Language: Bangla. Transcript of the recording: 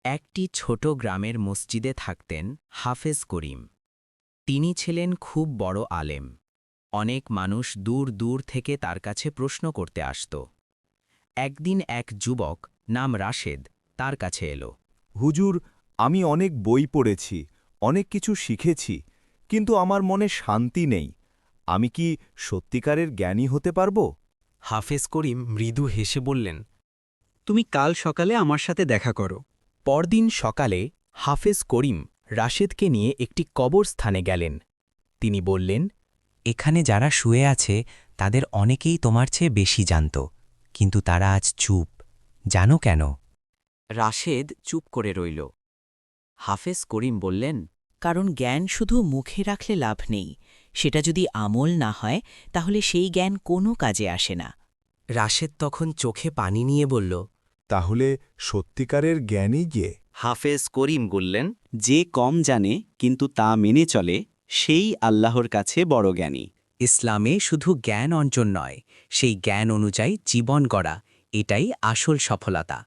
একটি ছোট গ্রামের মসজিদে থাকতেন হাফেজ করিম। তিনি ছিলেন খুব বড় আলেম। অনেক মানুষ দূর দূর থেকে তার কাছে প্রশ্ন করতে আসত। একদিন এক যুবক নাম রাশেদ তার কাছে এলো। হুজুর, আমি অনেক বই পড়েছি, অনেক কিছু শিখেছি, কিন্তু আমার মনে শান্তি নেই। আমি কি সত্যিকারের জ্ঞানী হতে পারব? হাফেজ করিম মৃদু হেসে বললেন, তুমি কাল সকালে আমার সাথে দেখা করো। পরদিন সকালে হাফেজ করিম রাশেদকে নিয়ে একটি কবরস্থানে গেলেন। তিনি বললেন, এখানে যারা শুয়ে আছে তাদের অনেকেই তোমার চেয়ে বেশি জানত, কিন্তু তারা আজ চুপ। জানো কেন? রাশেদ চুপ করে রইল। হাফেজ করিম বললেন, কারণ জ্ঞান শুধু মুখে রাখলে লাভ নেই, সেটা যদি আমল না হয় তাহলে সেই জ্ঞান কোনো কাজে আসে না। রাশেদ তখন চোখে পানি নিয়ে বলল, তাহলে সত্যিকারের জ্ঞানী যে? হাফেজ করিম বললেন, যে কম জানে কিন্তু তা মেনে চলে, সেই আল্লাহর কাছে বড় জ্ঞানী। ইসলামে শুধু জ্ঞান অর্জন নয়, সেই জ্ঞান অনুযায়ী জীবন গড়া, এটাই আসল সফলতা।